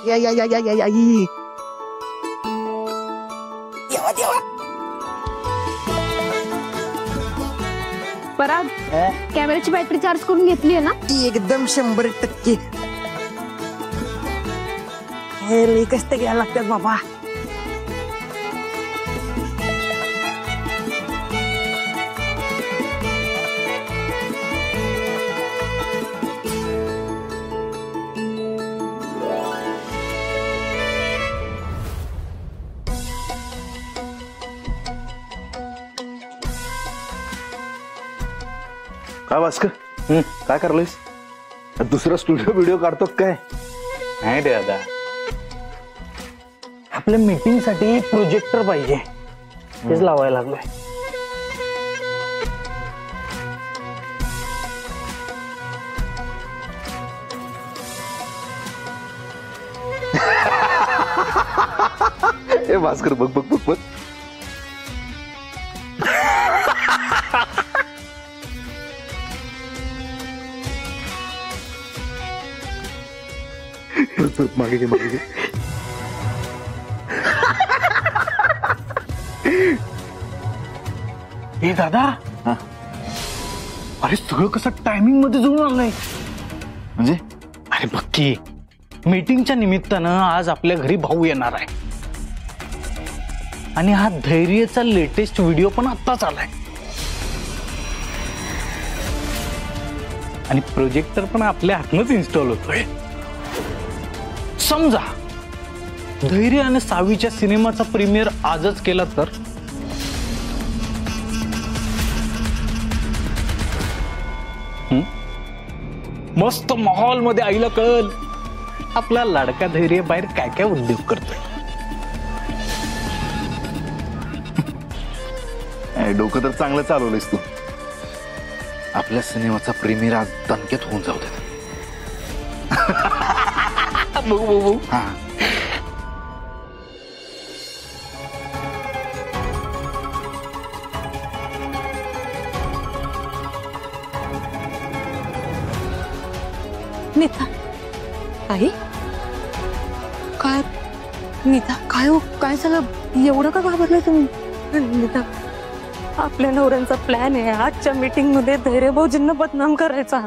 या या या या या या देवा देवा. पराग, कॅमेऱ्याची बॅटरी चार्ज करून घेतली आहे ना? एकदम 100%. हे लई कष्ट घ्यायला लागतात बाबा. काय भास्कर, काय करलायस? दुसरा स्टुडिओ व्हिडिओ काढतो काय? नाही रे दादा, आपल्या मीटिंग साठी प्रोजेक्टर पाहिजे, तेच लावायला लागलोय. ए भास्कर, बघ बघ बघ बघ. मागे घे, मागे घे. ए दादा, अरे सगळं कसं टायमिंग मध्ये जुळून आलंय. म्हणजे अरे बघ की, मीटिंगच्या निमित्तानं आज आपल्या घरी भाऊ येणार आहे आणि हा धैर्यचा लेटेस्ट व्हिडिओ पण आत्ताच आलाय आणि प्रोजेक्टर पण आपल्या हातनच इन्स्टॉल होतोय. समजा धैर्य आणि सावीच्या सिनेमाचा प्रीमियर आजच केला तर मस्त माहोल मध्ये आईला कळल आपला लाडका धैर्य बाहेर काय काय उद्योग करतोय. डोकं तर चांगलं चालवलंयस तू. आपल्या सिनेमाचा प्रीमियर आज दणक्यात होऊन जाऊ दे. हा, नीता, आई काय? नीता काय हो, काय झालं? एवढं का घाबरलाय तुम्ही? नीता, आपल्या नवऱ्यांचा प्लॅन आहे आजच्या मीटिंग मध्ये धैर्य भाऊजींना बदनाम करायचा.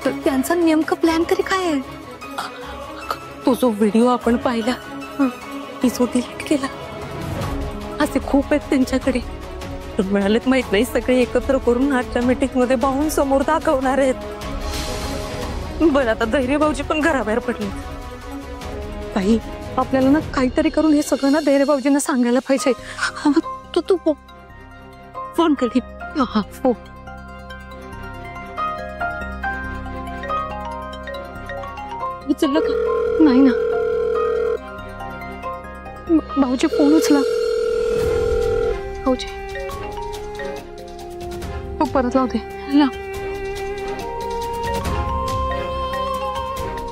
तर त्यांचा नेमका प्लॅन तरी काय आहे? तो जो व्हिडिओ आपण पाहिला, मी जो डिलीट केला, असे खूप आहेत त्यांच्याकडे. मिळालेत माहित नाही, सगळे एकत्र करून आजच्या मीटिंग मध्ये भाऊन समोर दाखवणार आहेत. बरं, आता धैर्य भाऊजी पण घराबाहेर पडले. ताई, आपल्याला ना काहीतरी करून हे सगळं ना धैर्य भाऊजींना सांगायला पाहिजे. तू फोन कर. हा, फोन. उचललं का? नाही ना. भाऊजी फोन उचला. भाऊजी परत लावते.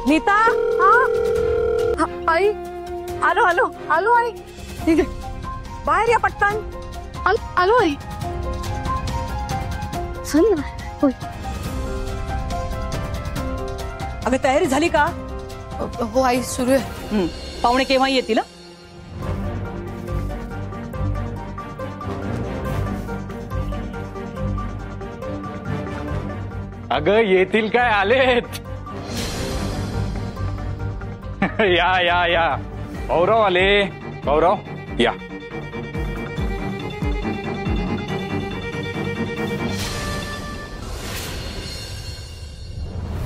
नीता, हा आई, आलो आलो आलो आई. ठीक आहे, बाहेर या पटकन. आलो आई. चल ना. होय. अगं तयारी झाली का? हो आई, सुरू आहे. पाहुणे केव्हा येतील? अगं येतील काय, आलेत. या या या, गौरव आले. गौरव या.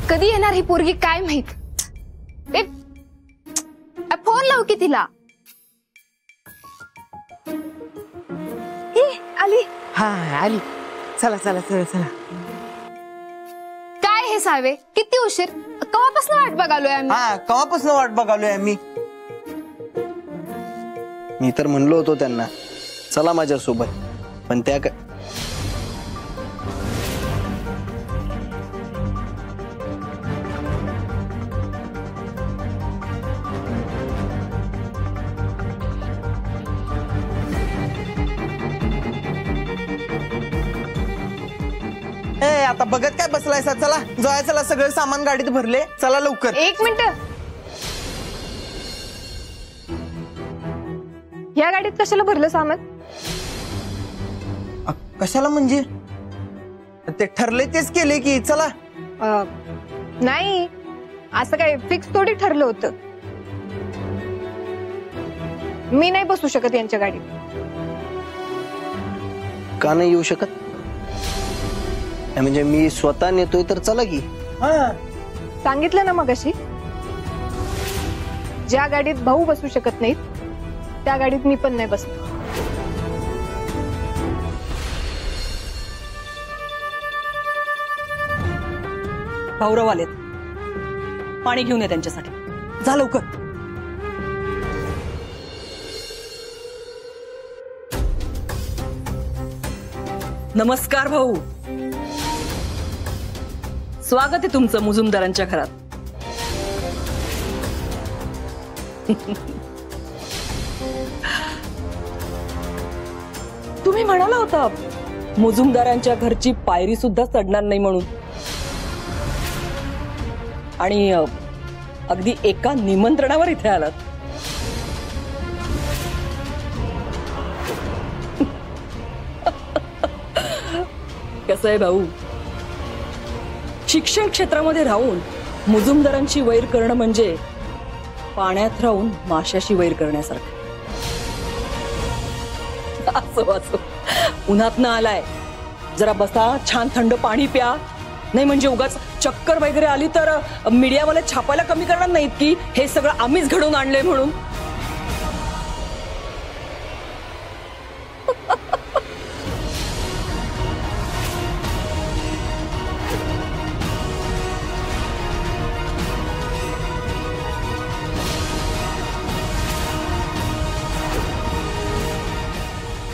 कधी येणार ही पोरगी काय माहित. फोन लाव की तिला. आली. हा आली. चला चला चला चला. काय हे सावे, किती उशीर? कवापासून वाट बघालोय आम्ही. हा, कवापासून वाट बघालोय आम्ही. मी तर म्हणलो होतो त्यांना चला माझ्यासोबत, पण त्या ए आता बघत काय बसलायसा, चला जाय, चला सगळं सामान गाडीत भरले, चला लवकर. एक मिनिट, या गाडीत कशाला भरलं सामान? कशाला म्हणजे? ते ठरले तेच केले की, चला. नाही, असं काय फिक्स थोडी ठरलं होतं. मी नाही बसू शकत यांच्या गाडीत. का नाही येऊ शकत? म्हणजे मी स्वतः नेतोय तर चला की. सांगितलं ना मगाशी, ज्या गाडीत भाऊ बसू शकत नाहीत त्या गाडीत मी पण नाही बसत. भाऊराव आलेत, पाणी घेऊन ये त्यांच्यासाठी. जा लवकर. नमस्कार भाऊ, स्वागत आहे तुमचं मुजुमदारांच्या घरात. तुम्ही म्हणाला होता मुजुमदारांच्या घरची पायरी सुद्धा चढणार नाही म्हणून, आणि अगदी एका निमंत्रणावर इथे आलात. कसं आहे भाऊ, शिक्षण क्षेत्रामध्ये राहून मुजुमदारांची वैर करणं म्हणजे पाण्यात राहून माशाशी वैर करण्यासारखं. असो असो, उन्हातनं आलाय, जरा बसा, छान थंड पाणी प्या. नाही म्हणजे उगाच चक्कर वगैरे आली तर मीडियावाले छापायला कमी करणार नाहीत की हे सगळं आम्हीच घडवून आणलंय म्हणून.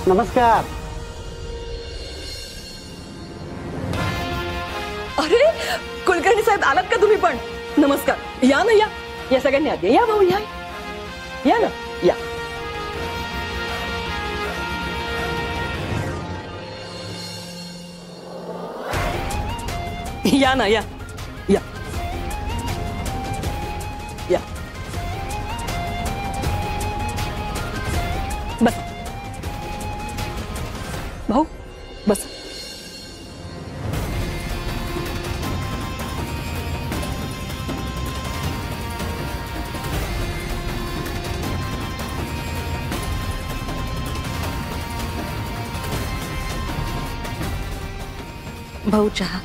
नमस्कार. अरे कुलकर्णी साहेब, आलात का तुम्ही पण? नमस्कार. या ना, या या सगळ्यांनी आत या भाऊ, या या ना, या या ना, या या या. बस भाऊ, बस. भाऊ चहा.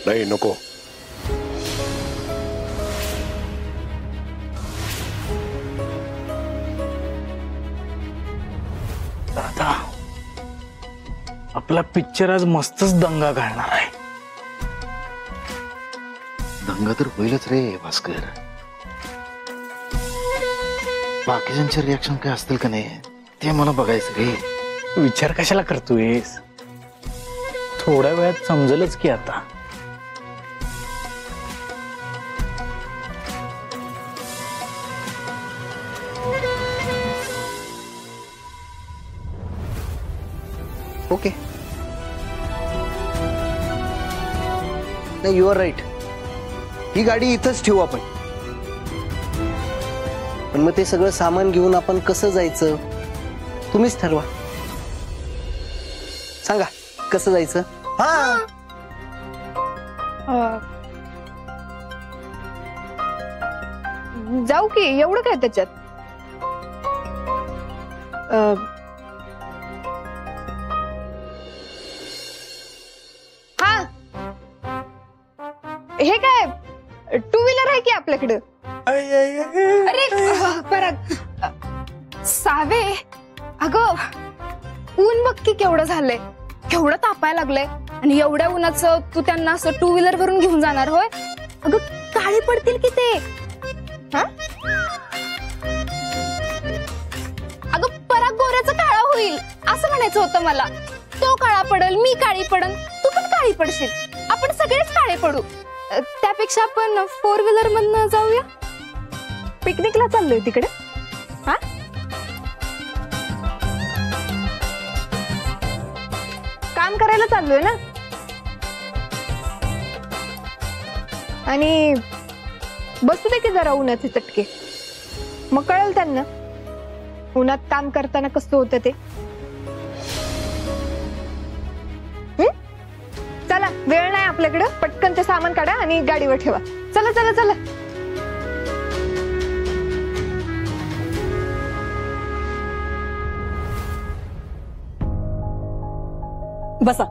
नाही नको. दादा, आपला पिक्चर आज मस्तच दंगा घालणार आहे. दंगा तर होईलच रे भास्कर. बाकीच्यांचे रिॲक्शन काय असतील का नाही ते मला बघायचं रे. विचार कशाला करतोयस? थोड्या वेळात समजेलच की आता. ओके, नाही, यू आर राईट. ही गाडी इथंच ठेवू आपण. पण मग ते सगळं सामान घेऊन आपण कसं जायचं तुम्हीच ठरवा. सांगा कसं जायचं. हा, जाऊ की, एवढं काय त्याच्यात. हा, हे काय टू व्हीलर आहे की आपल्याकडं? अरे परत सावे, अगं ऊन बघ की केवढं झालंय, केवढं तापायला लागलंय, आणि एवढ्या उन्हाचं तू त्यांना असं टू व्हीलर वरून घेऊन जाणार होय? अगं काळी पडतील की ते. हा, अगं पराग गोऱ्याचं काळा होईल असं म्हणायचं होतं मला. तो काळा पडल, मी काळी पडन, तू पण काळी पडशील, आपण सगळेच काळे पडू. त्यापेक्षा आपण फोर व्हीलर मधनं जाऊया. पिकनिकला चाललोय तिकडे. हा, काम प्लॅन करायला चाललोय ना. आणि बसू दे की जरा उन्हाचे चटके, मग कळेल त्यांना उन्हात काम करताना कसं होतं ते. चला, वेळ नाही आपल्याकडे, पटकन ते सामान काढा आणि गाडीवर ठेवा. चला चला चला. बसा.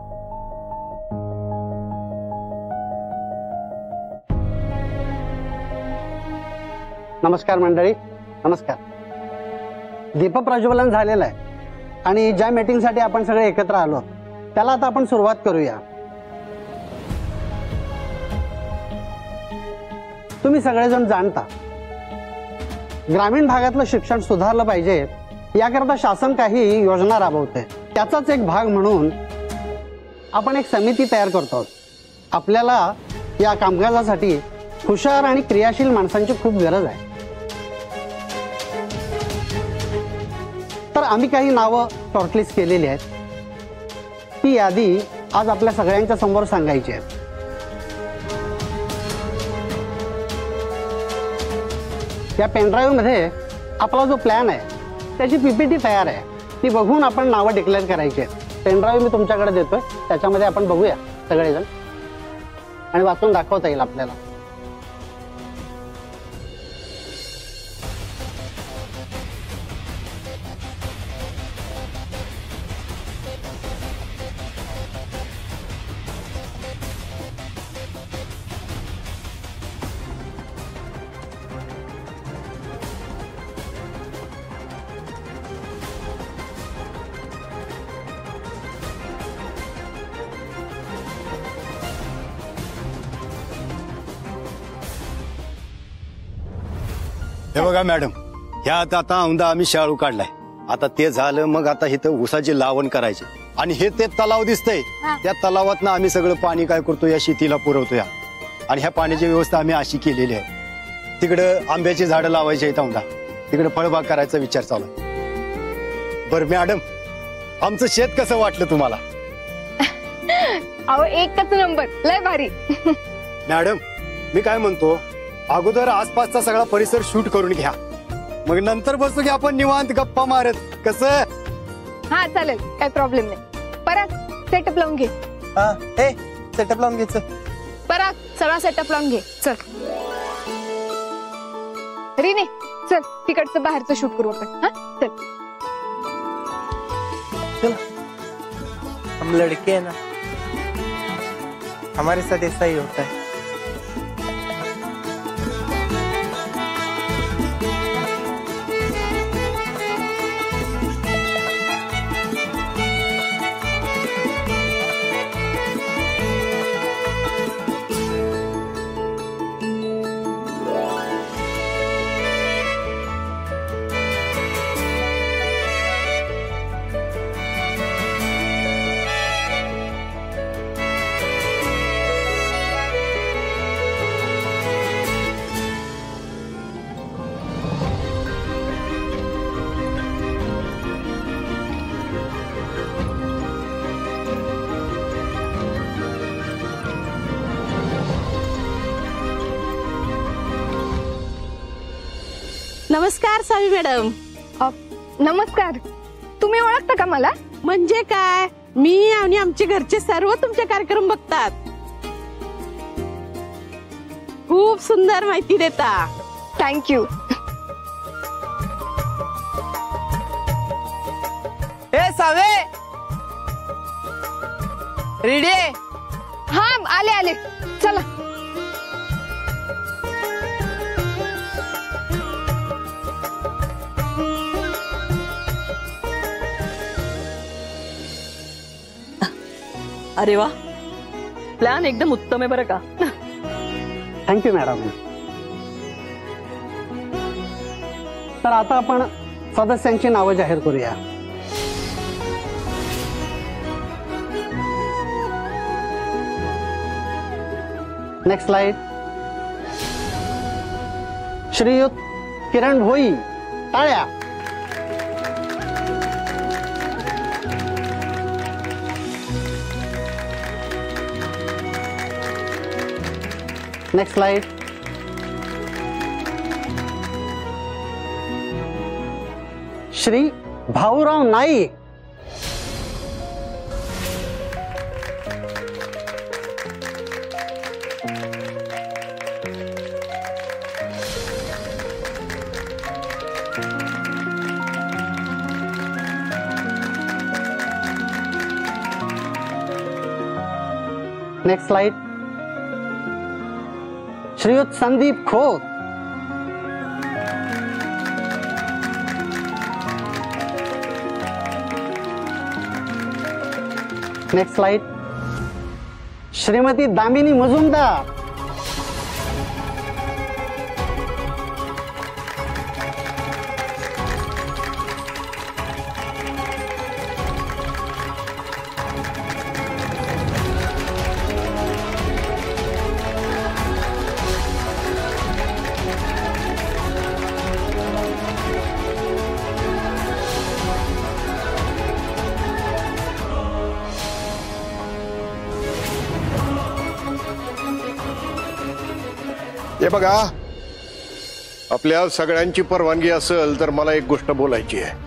नमस्कार मंडळी, नमस्कार. दीप प्रज्वलन झालेलं आहे आणि ज्या मीटिंगसाठी आपण सगळे एकत्र आलो त्याला आता आपण सुरुवात करूया. तुम्ही सगळेजण जाणता ग्रामीण भागातलं शिक्षण सुधारलं पाहिजे, याकरता शासन काही योजना राबवते. त्याचाच एक भाग म्हणून आपण एक समिती तयार करतो. आपल्याला या कामकाजासाठी हुशार आणि क्रियाशील माणसांची खूप गरज आहे. तर आम्ही काही नावं शॉर्टलिस्ट केलेली आहेत. ती यादी आज आपल्या सगळ्यांच्या समोर सांगायची आहे. या पेनड्राईव्ह मध्ये आपला जो प्लॅन आहे त्याची पीपीटी तयार आहे. ती बघून आपण नावं डिक्लेअर करायची आहेत. पेनड्राईव्ह मी तुमच्याकडे देतोय, त्याच्यामध्ये आपण बघूया सगळेजण आणि वाचून दाखवता येईल आपल्याला. हे बघा मॅडम, ह्यात आता औंदा आम्ही शाळू काढलाय. आता ते झालं, मग आता इथं ऊसाची लावण करायची. आणि हे ते तलाव दिसतंय, त्या तलावातनं आम्ही सगळं पाणी काय करतो या शेतीला पुरवतो. आणि ह्या पाण्याची व्यवस्था आम्ही अशी केलेली आहे. तिकडं आंब्याची झाडं लावायची आहेत औंदा, तिकडे फळबाग करायचा विचार चालू आहे. बरं मॅडम, आमचं शेत कसं वाटलं तुम्हाला? अहो एकच नंबर, लय भारी. मॅडम मी काय म्हणतो, अगोदर आसपासचा सगळा परिसर शूट करून घ्या, मग नंतर बसू घ्या आपण निवांत गप्पा मारत. कसं? हा चालेल, काही प्रॉब्लेम नाही. परत सेटअप लावून घे. सेटअप लावून घ्यायचं. परत सगळा सेटअप लावून घे. चल रीने, चल तिकडचं बाहेरचं शूट करू आपण. हा चल. चलो, हम लड़के हैं ना, हमारे साथ ऐसा ही होता है. नमस्कार सावी मॅडम. नमस्कार. तुम्ही ओळखता का मला? म्हणजे काय, मी आणि आमचे घरचे सर्व तुमचे कार्यक्रम बघतात. खूप सुंदर माहिती देता. थँक्यू. ए सावे, रेडी आहे? हा आले आले, चला. अरे वा, प्लॅन एकदम उत्तम आहे बरं का. Thank you madam. तर आता आपण सदस्यांची नावं जाहीर करूया. Next slide. श्रीयुत किरण भोई, टाळ्या. Next slide. Shri Bhaurao Naik. Next slide. Shriyut Sandeep Khot. Next slide. Shrimati Damini Mujumdar. हे बघा, आपल्या सगळ्यांची परवानगी असेल तर मला एक गोष्ट बोलायची आहे.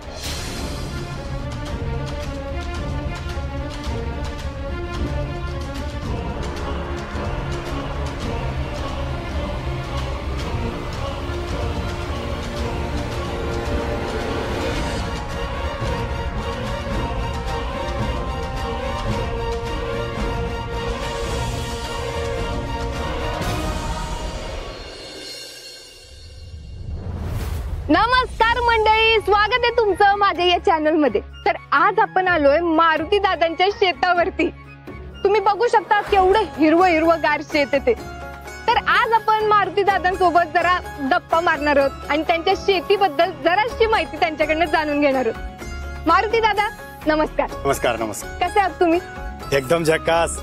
नमस्कार मंडळी, स्वागत आहे तुमचं माझ्या या चॅनल मध्ये. तर आज आपण आलोय मारुती दादांच्या शेतावरती. तुम्ही बघू शकता केवढं हिरवं हिरवं गार शेत आहे ते. तर आज आपण मारुती दादांसोबत जरा गप्पा मारणार आहोत आणि त्यांच्या शेतीबद्दल जराशी माहिती त्यांच्याकडनं जाणून घेणार आहोत. मारुती दादा नमस्कार. नमस्कार. नमस्कार. कसे आहात तुम्ही? एकदम झकास.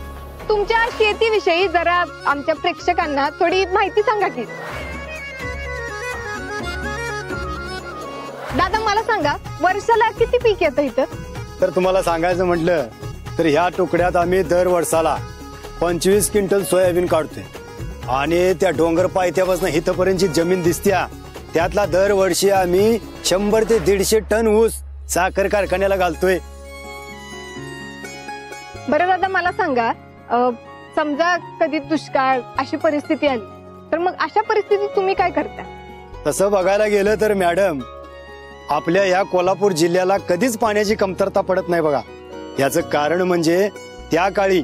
तुमच्या शेतीविषयी जरा आमच्या प्रेक्षकांना थोडी माहिती सांगा की. दादा मला सांगा, वर्षाला किती पीक येतं इथं? तर तुम्हाला सांगायचं म्हटलं तर ह्या तुकड्यात आम्ही दर वर्षाला 25 क्विंटल सोयाबीन काढतोय. आणि त्या डोंगर पायथ्यापासून इथपर्यंतची जमीन दिसत्या त्यातला दरवर्षी आम्ही 100 ते 150 टन ऊस साखर कारखान्याला घालतोय. बरं दादा मला सांगा, समजा कधी दुष्काळ अशी परिस्थिती आली तर मग अशा परिस्थितीत तुम्ही काय करता? तसं बघायला गेलं तर मॅडम, आपल्या या कोल्हापूर जिल्ह्याला कधीच पाण्याची कमतरता पडत नाही बघा. याचं कारण म्हणजे त्या काळी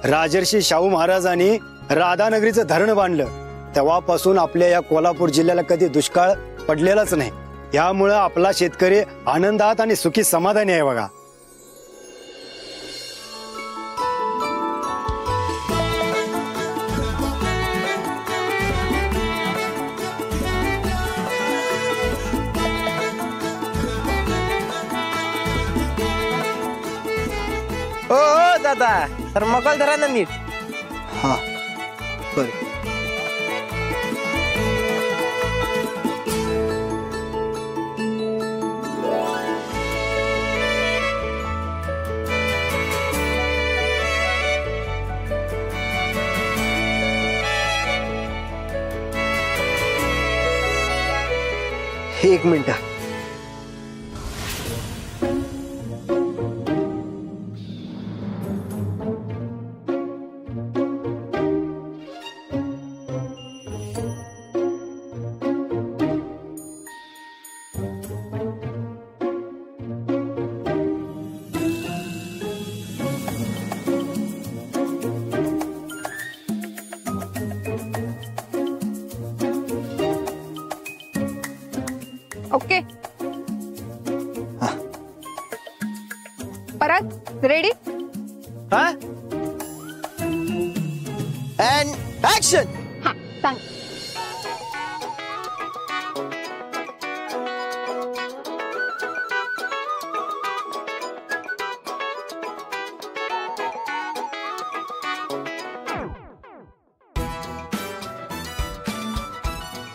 राजर्षी शाहू महाराजांनी राधानगरीचं धरण बांधलं, तेव्हापासून आपल्या या कोल्हापूर जिल्ह्याला कधी दुष्काळ पडलेलाच नाही. यामुळं आपला शेतकरी आनंदात आणि सुखी समाधानी आहे बघा. हो दादा, थर्मोकॉल धरा ना नीट. हा बर. एक मिनिट. ओके, परत रेडी. And action. हा सांग.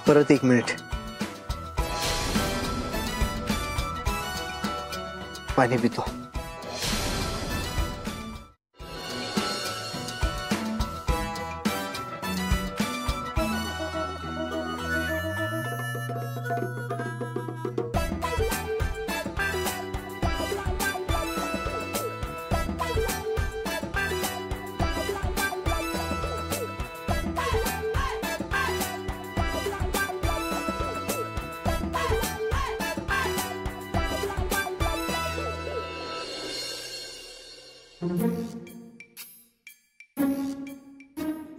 परत 1 मिनिट. पाणी पितो.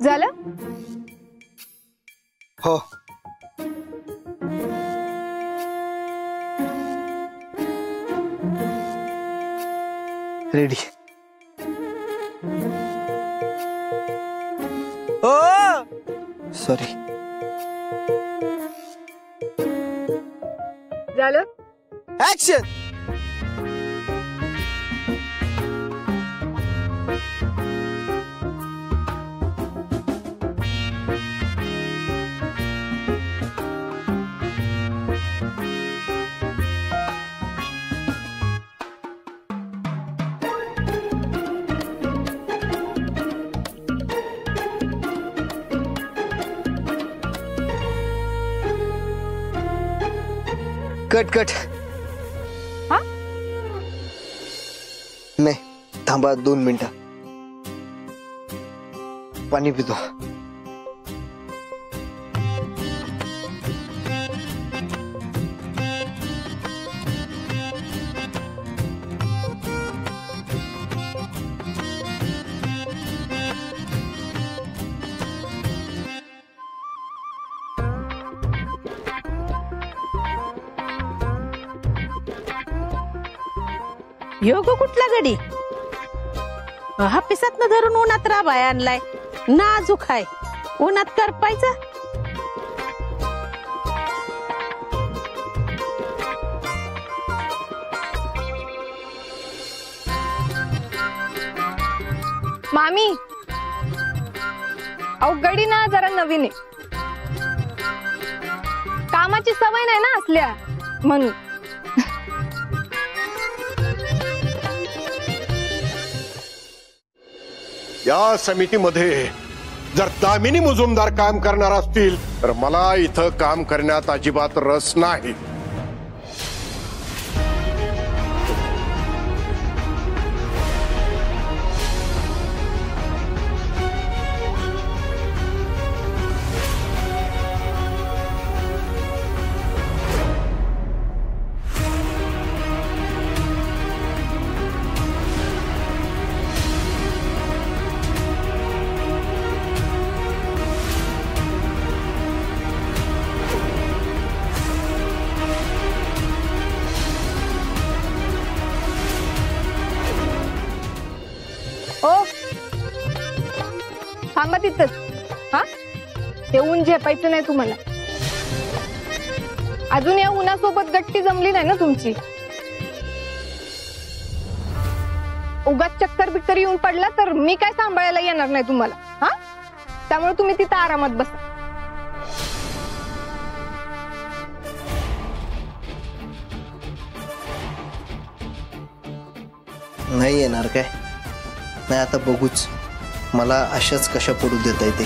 झालं? हो. रेडी. हो सॉरी. झालं? ऍक्शन. Cut cut. हा? नाही, थांबा 2 मिनिटं. पाणी पितो. योग कुठला गडी हा पिसात न धरून उन्हात राबाय आणलाय. नाजूक हाय, उन्हात करपायचा. मामी, अहो गडी ना जरा नवीन आहे. कामाची सवय नाही ना असल्या म्हणून. या समितीमध्ये जर दामिनी मुजुमदार काम करणार असतील तर मला इथं काम करण्यात अजिबात रस नाही. थांबा तिथंच. हा, ते ऊन झेपायचं नाही तुम्हाला. अजून या उन्हासोबत गट्टी जमली नाही ना तुमची. उगाच चक्कर बिक्कर येऊन पडला तर मी काय सांभाळायला येणार नाही तुम्हाला. हा, त्यामुळे तुम्ही तिथं आरामात बसा. नाही येणार काय? नाही, आता बघूच. मला अशाच कशा पडू देता येते.